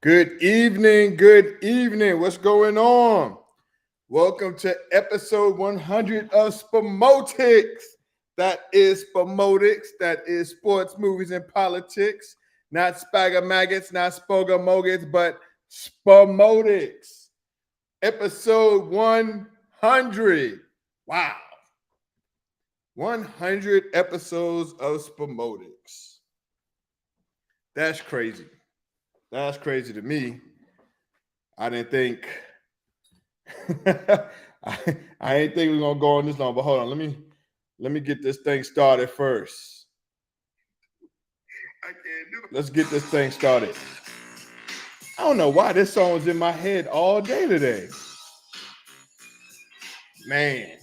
Good evening. Good evening. What's going on? Welcome to episode 100 of Spomotics. That is Spomotics. That is sports, movies, and politics. Not Spagga Maggots, not Spoga Mogets, but Spomotics. Episode 100. Wow. 100 episodes of Spomotics. That's crazy. That's crazy to me. I didn't think I ain't think we're gonna go on this long, but hold on. Let me get this thing started first. Let's get this thing started. I don't know why this song was in my head all day today. Man,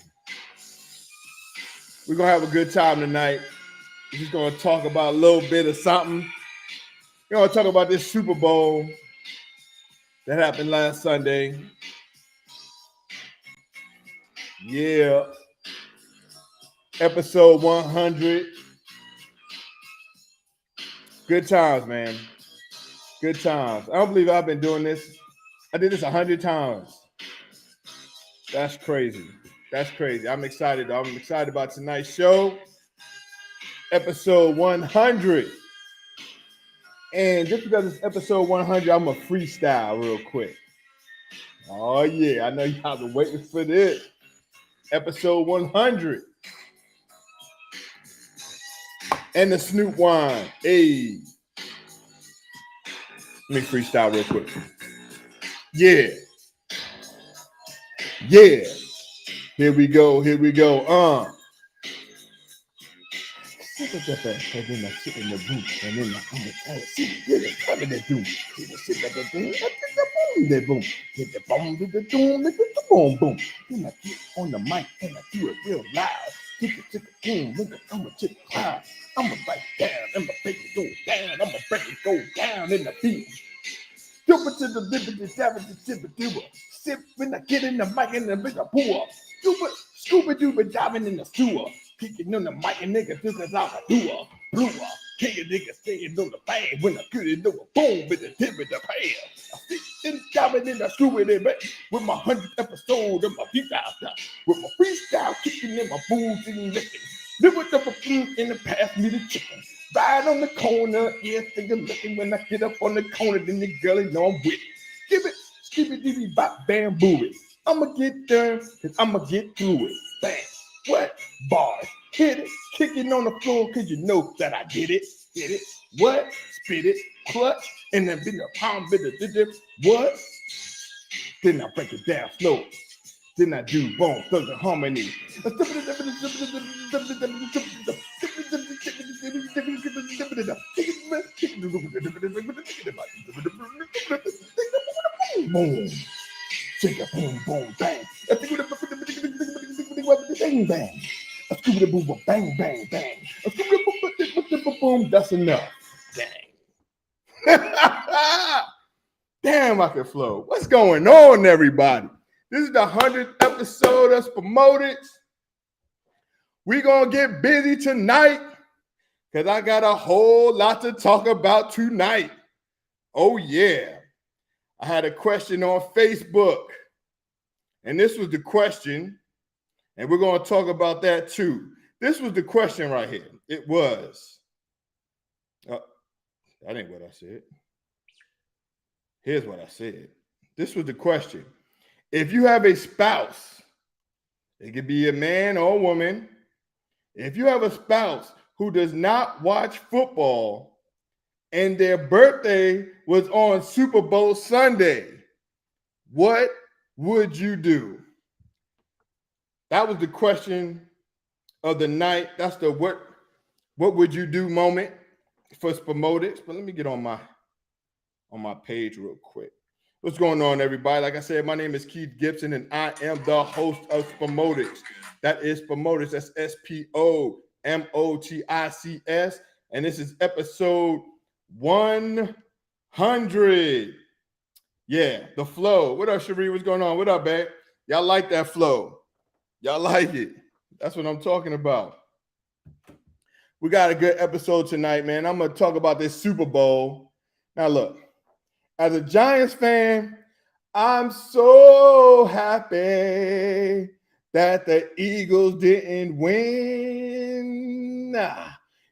we're gonna have a good time tonight. We're just gonna talk about a little bit of something. We're gonna talk about this Super Bowl that happened last Sunday. Yeah. Episode 100. Good times, man. Good times. I don't believe I've been doing this. I did this 100 times. That's crazy. That's crazy. I'm excited. I'm excited about tonight's show. Episode 100. And just because it's episode 100, I'm going to freestyle real quick. Oh, yeah. I know y'all been waiting for this. Episode 100. And the Snoop wine. Hey. Let me freestyle real quick. Yeah. Yeah. Here we go. Here we go. And then I sit in the booth, and then I'm gonna sit in the cabinet doom. Sit at the boom, the boom, hit the boom, hit the doom, hit the boom, boom. Then I get on the mic and I do it real loud. Tick a boom, nigga, I'm a tick cloud. I'm a bite down, I'm a break it go down, I'm a break it go down in the beat. Jump to the liberty, savage, the sip when I get in the mic and the bigger pour. Scuba dooba diving in the sewer. Kicking on the mic and nigga just as I do a blewer. King of niggas staying on the bag when I get it over boom with the tip of the pan. I sit in diving in the screw in it with my 100th episode of my freestyle stuff. With my freestyle kicking in my boots and licking. Live with the buffoon in the past me the chicken. Ride on the corner, yeah, finger looking when I get up on the corner, then the girl know I'm with it. Give it, skibby dibby bop bamboo it. I'ma get there, cause I'ma get through it. Bang. What? Bars. Hit it. Kicking on the floor cause you know that I did it. Hit it. What? Spit it. Clutch. And then bring a palm bit of dip. What? Then I break it down slow. Then I do bone thugs and harmony. Boom. Shake a boom, boom, bang. Bang, bang. A scooby boom, bang, bang, bang. A scooby boom, that's enough. Dang. Damn, I can flow. What's going on, everybody? This is the 100th episode of Spomotics. We're going to get busy tonight because I got a whole lot to talk about tonight. Oh, yeah. I had a question on Facebook, and this was the question, and we're going to talk about that too. This was the question right here. It was, that ain't what I said. Here's what I said. This was the question. If you have a spouse, it could be a man or a woman. If you have a spouse who does not watch football and their birthday was on Super Bowl Sunday, what would you do? That was the question of the night. That's the what would you do moment for Spomotics. But let me get on my page real quick. What's going on, everybody? Like I said, my name is Keith Gibson, and I am the host of Spomotics. That is Spomotics. That's Spomotics. And this is episode 100. Yeah, the flow. What up, Cherie? What's going on? What up, babe? Y'all like that flow? Y'all like it? That's what I'm talking about. We got a good episode tonight, man. I'm going to talk about this Super Bowl. Now, look, As a Giants fan, I'm so happy that the Eagles didn't win. Nah,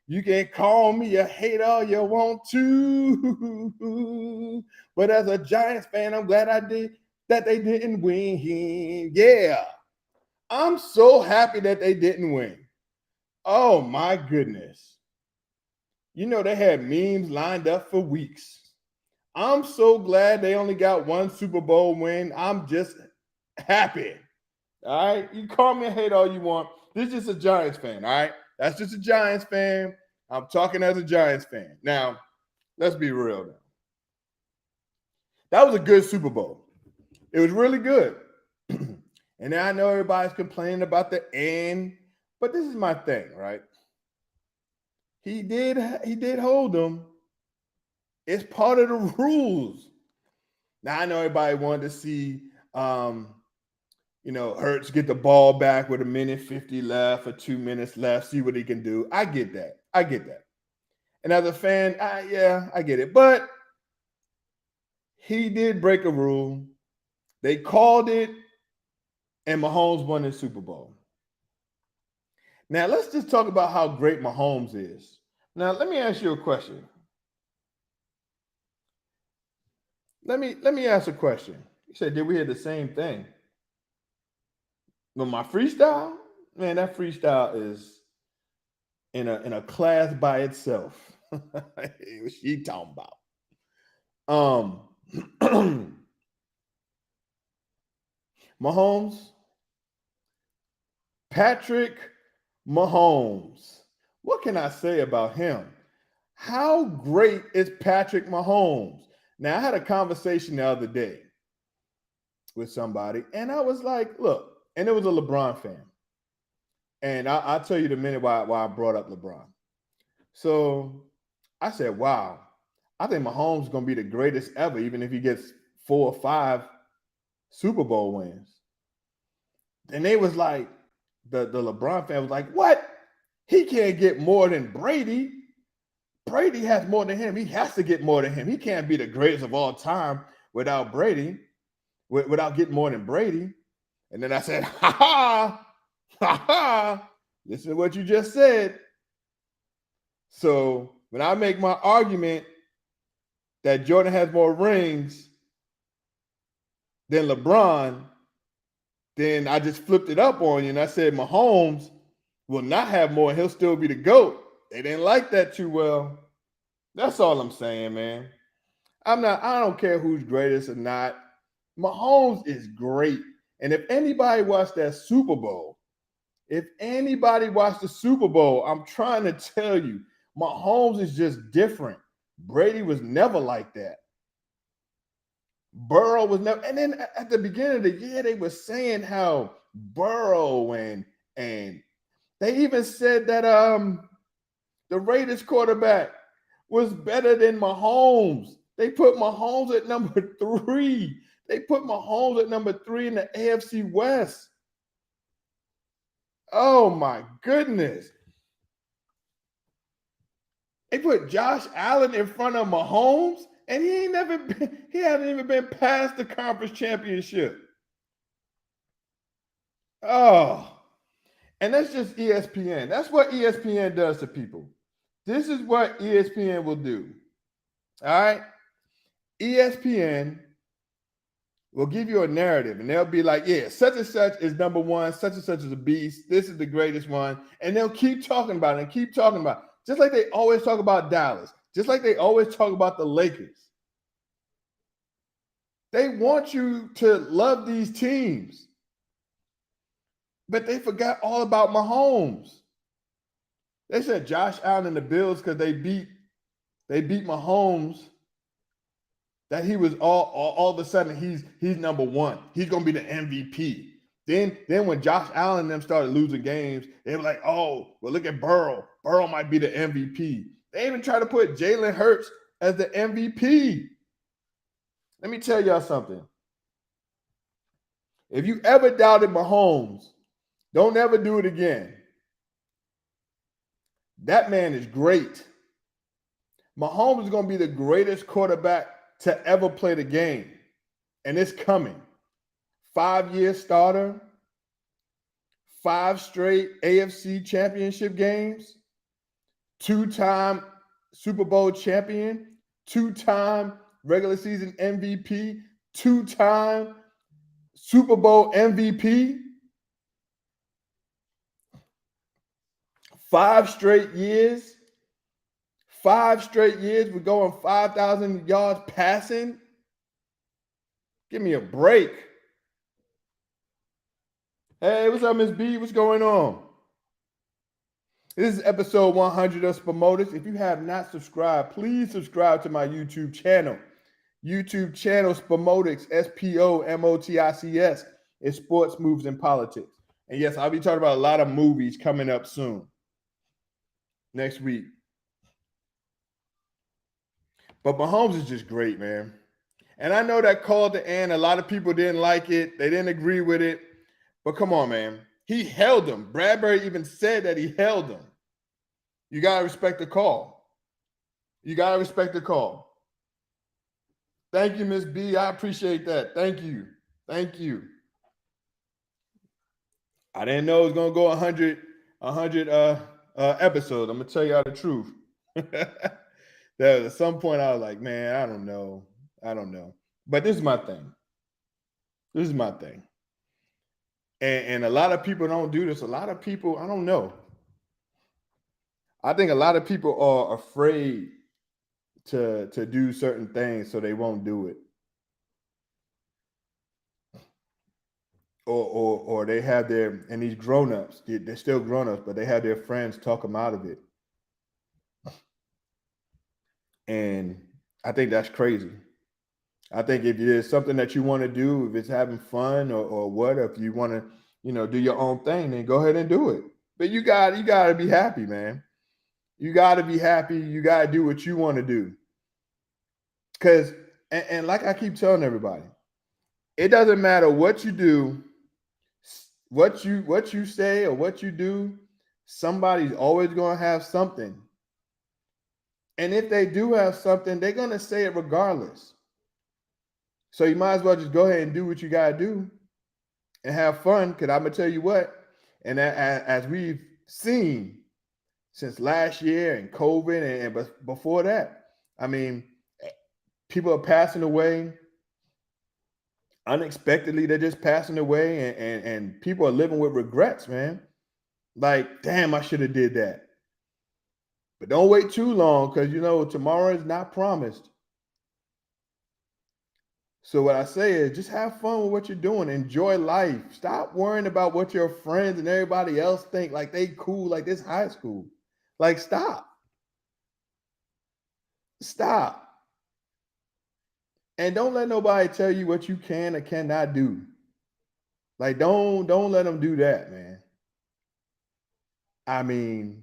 you can call me a hater all you want to, but as a Giants fan, I'm glad that they didn't win. Yeah, I'm so happy that they didn't win. Oh my goodness. You know, they had memes lined up for weeks. I'm so glad they only got one Super Bowl win. I'm just happy. All right. You call me a hater all you want. This is just a Giants fan. All right. That's just a Giants fan. I'm talking as a Giants fan. Now, let's be real now. That was a good Super Bowl. It was really good. And I know everybody's complaining about the end, but this is my thing, right? He did hold them. It's part of the rules. Now I know everybody wanted to see Hurts get the ball back with 1:50 left or 2 minutes left, see what he can do. I get that. And as a fan, I get it. But he did break a rule. They called it, and Mahomes won the Super Bowl. Now, let's just talk about how great Mahomes is. Now, let me ask you a question. Let me ask a question. You said, did we hear the same thing? Well, my freestyle, man, that freestyle is in a class by itself. What she talking about? Mahomes, Patrick Mahomes. What can I say about him? How great is Patrick Mahomes? Now, I had a conversation the other day with somebody, and I was like, look, and it was a LeBron fan. And I'll tell you the minute why I brought up LeBron. So I said, wow, I think Mahomes is going to be the greatest ever, even if he gets 4 or 5 Super Bowl wins. And they was like, the LeBron fan was like, what? He can't get more than Brady. Brady has more than him. He has to get more than him. He can't be the greatest of all time without Brady, without getting more than Brady. And then I said, ha, listen to what you just said. So when I make my argument that Jordan has more rings than LeBron, then I just flipped it up on you and I said Mahomes will not have more. He'll still be the GOAT. They didn't like that too well. That's all I'm saying, man. I don't care who's greatest or not. Mahomes is great. And if anybody watched that Super Bowl, I'm trying to tell you, Mahomes is just different. Brady was never like that. Burrow was never. And then at the beginning of the year, they were saying how Burrow and they even said that the Raiders quarterback was better than Mahomes. They put Mahomes at number 3. They put Mahomes at number 3 in the AFC West. Oh my goodness. They put Josh Allen in front of Mahomes, and he hasn't even been past the conference championship. Oh, and that's just ESPN. That's what ESPN does to people. This is what ESPN will do. All right? ESPN will give you a narrative, and they'll be like, yeah, such and such is number 1, such and such is a beast. This is the greatest one. And they'll keep talking about it and keep talking about it. Just like they always talk about Dallas. Just like they always talk about the Lakers. They want you to love these teams. But they forgot all about Mahomes. They said Josh Allen and the Bills because they beat Mahomes, that he was all of a sudden he's number 1. He's gonna be the MVP. Then when Josh Allen and them started losing games, they were like, oh, well, look at Burrow. Burrow might be the MVP. They even try to put Jalen Hurts as the MVP. Let me tell y'all something. If you ever doubted Mahomes, don't ever do it again. That man is great. Mahomes is going to be the greatest quarterback to ever play the game. And it's coming. 5-year starter, 5 straight AFC championship games, 2-time Super Bowl champion, 2-time regular season MVP, 2-time Super Bowl MVP, 5 straight years. 5 straight years we're going 5,000 yards passing. Give me a break. Hey, what's up, Miss B? What's going on? This is episode 100 of Spomotics. If you have not subscribed, please subscribe to my YouTube channel. YouTube channel Spomotics, Spomotics. It's sports, moves, and politics. And yes, I'll be talking about a lot of movies coming up soon. Next week. But Mahomes is just great, man. And I know that call at the end, a lot of people didn't like it. They didn't agree with it. But come on, man. He held him. Bradbury even said that he held him. You got to respect the call. You got to respect the call. Thank you, Miss B. I appreciate that. Thank you. Thank you. I didn't know it was going to go 100 episodes. I'm going to tell y'all the truth. At some point, I was like, man, I don't know. But this is my thing. And a lot of people don't do this. A lot of people, I don't know. I think a lot of people are afraid to do certain things, so they won't do it. Or they have and these grown-ups, they're still grown-ups, but they have their friends talk them out of it. And I think that's crazy. I think if there's something that you want to do, if it's having fun or what, if you want to, do your own thing, then go ahead and do it. But you got to be happy, man. You got to be happy. You got to do what you want to do. Because, and like I keep telling everybody, it doesn't matter what you do, what you say or what you do, somebody's always going to have something. And if they do have something, they're going to say it regardless. So you might as well just go ahead and do what you got to do and have fun. Because I'm going to tell you what, and as we've seen since last year and COVID and before that, I mean, people are passing away unexpectedly. They're just passing away and people are living with regrets, man. Like, damn, I should have did that. But don't wait too long because, tomorrow is not promised. So what I say is just have fun with what you're doing. Enjoy life. Stop worrying about what your friends and everybody else think. Like they cool, like this high school. Like stop. Stop. And don't let nobody tell you what you can or cannot do. Like don't let them do that, man. I mean,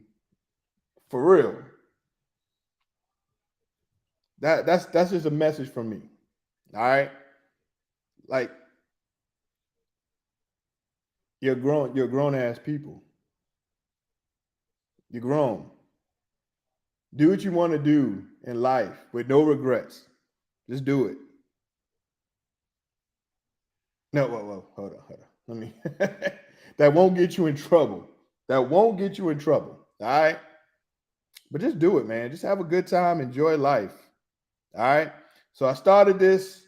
for real. That's just a message from me. All right. Like you're grown ass people. You're grown. Do what you want to do in life with no regrets. Just do it. No, whoa, hold on. Let me. That won't get you in trouble. All right. But just do it, man. Just have a good time. Enjoy life. All right. So I started this.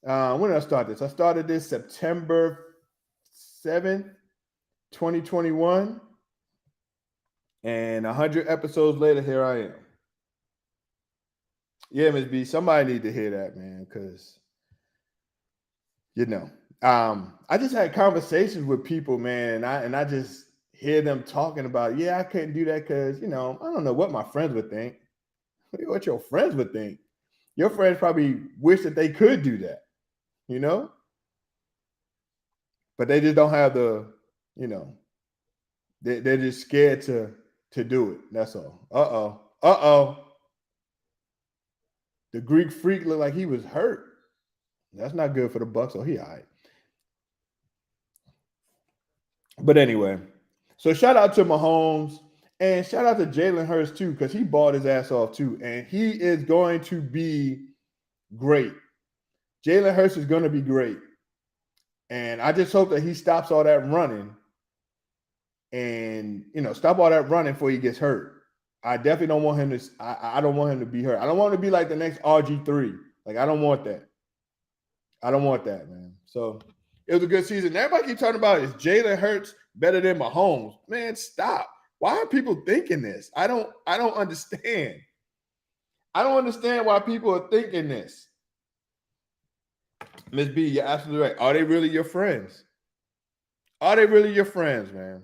When did I start this? I started this September 7th, 2021. And 100 episodes later, here I am. Yeah, Ms. B, somebody need to hear that, man, because, I just had conversations with people, man, and I just hear them talking about, yeah, I couldn't do that because, I don't know what my friends would think. What your friends would think. Your friends probably wish that they could do that, But they just don't have the, they're just scared to do it. That's all. Uh-oh. The Greek freak looked like he was hurt. That's not good for the Bucs. So he all right. But anyway, so shout out to Mahomes and shout out to Jalen Hurts too, because he bought his ass off too. And he is going to be great. Jalen Hurts is going to be great. And I just hope that he stops all that running and, stop all that running before he gets hurt. I definitely don't want him to. I don't want him to be hurt. I don't want him to be like the next RG3. Like, I don't want that. I don't want that, man. So it was a good season. Everybody keep talking about, is Jalen Hurts better than Mahomes? Man, stop. Why are people thinking this? I don't understand. I don't understand why people are thinking this. Miss B, you're absolutely right. Are they really your friends? Are they really your friends, man?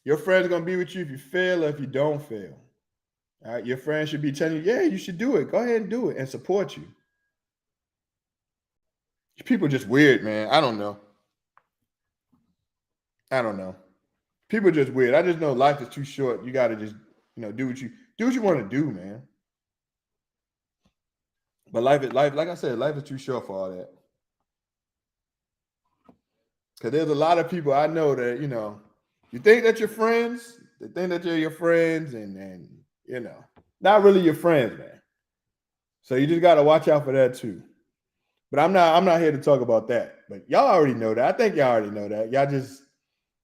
Your friends are going to be with you if you fail or if you don't fail. All right? Your friends should be telling you, yeah, you should do it. Go ahead and do it and support you. People are just weird, man. I don't know. People are just weird. I just know life is too short. You got to just, do what you want to do, man. But life, like I said, life is too short for all that. Because there's a lot of people I know that, you think that you're friends, they think that you're your friends, and not really your friends, man. So you just got to watch out for that too. But I'm not here to talk about that. But y'all already know that. I think y'all already know that. Y'all just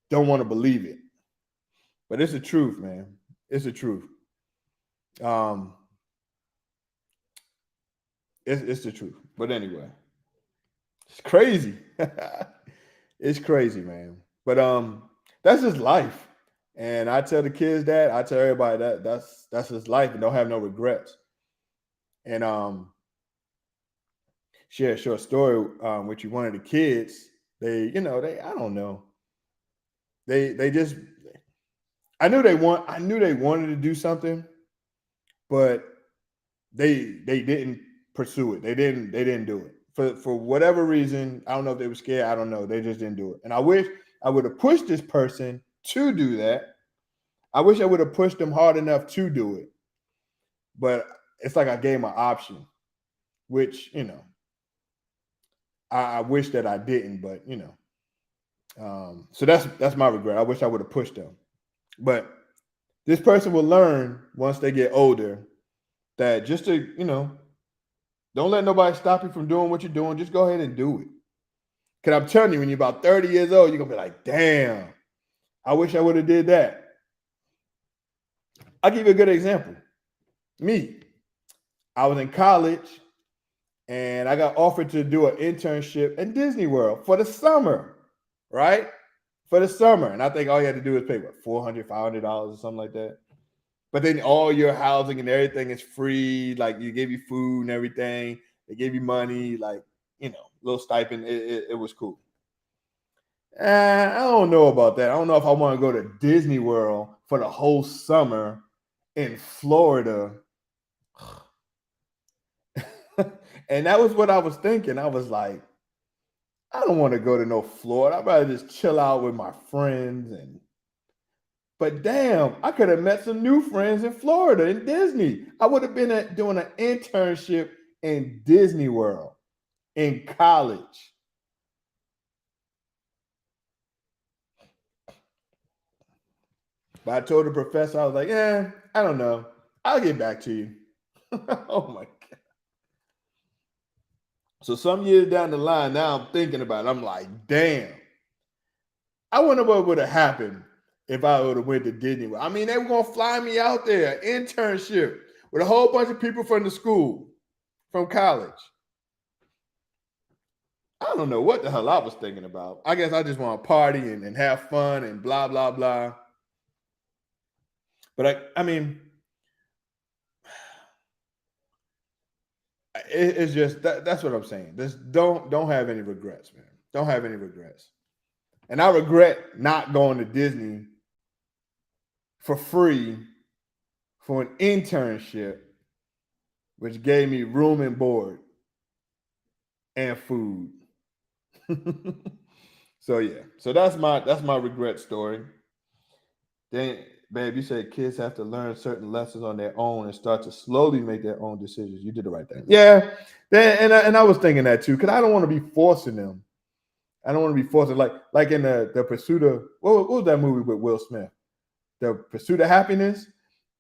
don't want to believe it. But it's the truth, man. It's the truth. It's the truth. But anyway, it's crazy. It's crazy, man. But that's just life. And I tell the kids that. I tell everybody that's just life, and don't have no regrets. And share a short story with you. One of the kids, they I don't know. They just, I knew they wanted to do something, but they didn't pursue it. They didn't do it. For whatever reason. I don't know if they were scared. I don't know. They just didn't do it. And I wish I would have pushed this person to do that. I wish I would have pushed them hard enough to do it. But it's like I gave them an option, which, I wish that I didn't, but so that's my regret. I wish I would have pushed them. But this person will learn once they get older that just to, don't let nobody stop you from doing what you're doing. Just go ahead and do it. Because I'm telling you, when you're about 30 years old, you're going to be like, damn, I wish I would have did that. I'll give you a good example. Me, I was in college and I got offered to do an internship in Disney World for the summer, right? For the summer. And I think all you had to do is pay, $400, $500 or something like that. But then all your housing and everything is free. Like, you give you food and everything. They give you money, like, little stipend. It was cool. I don't know about that. I don't know if I want to go to Disney World for the whole summer in Florida. And that was what I was thinking. I was like, I don't want to go to no Florida. I'd rather just chill out with my friends. But damn, I could have met some new friends in Florida, in Disney. I would have been doing an internship in Disney World in college. But I told the professor, I was like, I don't know. I'll get back to you. Oh my God. So some years down the line, now I'm thinking about it. I'm like, damn. I wonder what would have happened if I would have went to Disney World. I mean, they were going to fly me out there, internship, with a whole bunch of people from the school, from college. I don't know what the hell I was thinking about. I guess I just want to party and have fun and blah, blah, blah. But I mean, it's just, that's what I'm saying. Just don't have any regrets, man. Don't have any regrets. And I regret not going to Disney for free for an internship, which gave me room and board and food. So yeah, so that's my regret story. Then, babe, you said kids have to learn certain lessons on their own and start to slowly make their own decisions. You did the right thing. Yeah, and I was thinking that too, because I don't want to be forcing them. I don't want to be forcing, like in the Pursuit of, what was that movie with Will Smith? The Pursuit of Happiness.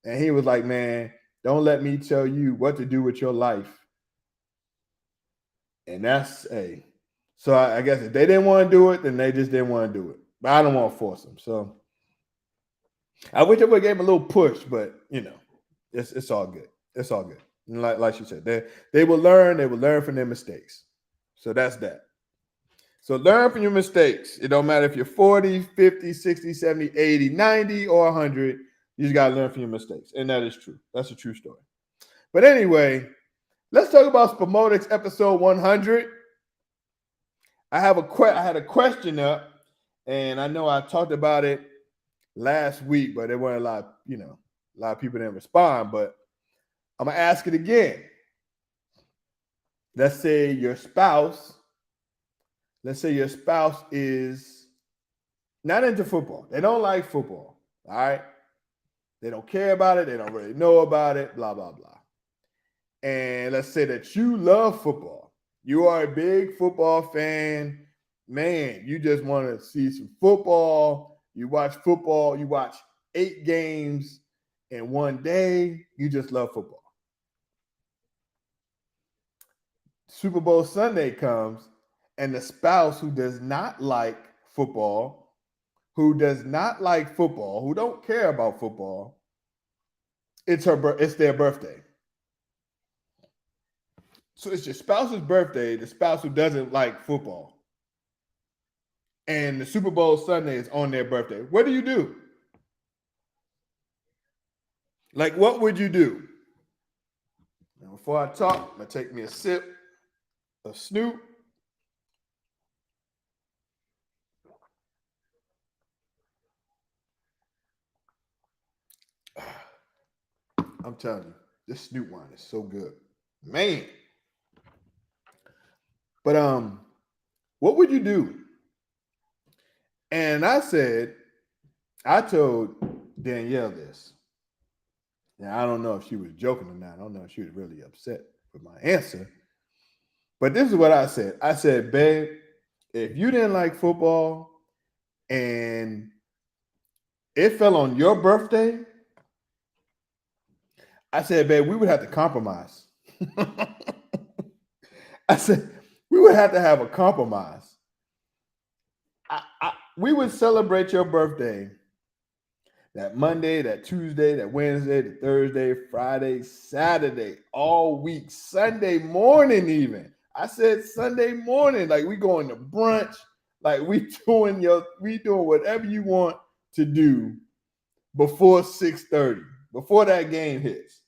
And he was like, man, don't let me tell you what to do with your life. And that's a. So I guess if they didn't want to do it, then they just didn't want to do it. But I don't want to force them. So I wish I would have gave them a little push, but it's all good. It's all good. And like she said, they will learn. They will learn from their mistakes. So that's that. So learn from your mistakes. It don't matter if you're 40, 50, 60, 70, 80, 90, or 100. You just got to learn from your mistakes. And that is true. That's a true story. But anyway, let's talk about Spomotics episode 100. I had a question up, and I know I talked about it last week, but there weren't a lot of people didn't respond. But I'm gonna ask it again. Let's say your spouse is not into football. They don't like football. All right. They don't care about it. They don't really know about it, blah, blah, blah. And let's say that you love football. You are a big football fan. Man, you just want to see some football. You watch football. You watch 8 games in one day. You just love football. Super Bowl Sunday comes, and the spouse who does not like football, who don't care about football, it's their birthday. So it's your spouse's birthday, the spouse who doesn't like football. And the Super Bowl Sunday is on their birthday. What do you do? Like, what would you do? Now, before I talk, I'm going to take me a sip of Snoop. I'm telling you, this Snoop wine is so good. Man. But what would you do? And I told Danielle this. Now, I don't know if she was joking or not. I don't know if she was really upset with my answer. But this is what I said. I said, babe, if you didn't like football and it fell on your birthday, I said, babe, we would have to compromise. I said, we would have to have a compromise. We would celebrate your birthday that Monday, that Tuesday, that Wednesday, that Thursday, Friday, Saturday, all week, Sunday morning even. I said Sunday morning, like we going to brunch, like we doing whatever you want to do before 6:30, before that game hits.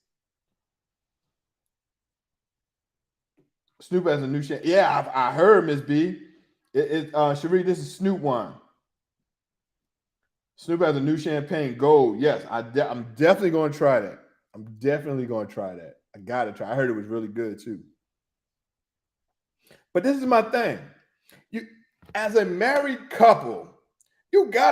Snoop has a new champagne. Yeah, I heard, Miss B. Cherie, this is Snoop wine. Snoop has a new champagne gold. Yes, I'm definitely going to try that. I'm definitely going to try that. I got to try. I heard it was really good too. But this is my thing. You, as a married couple, you got to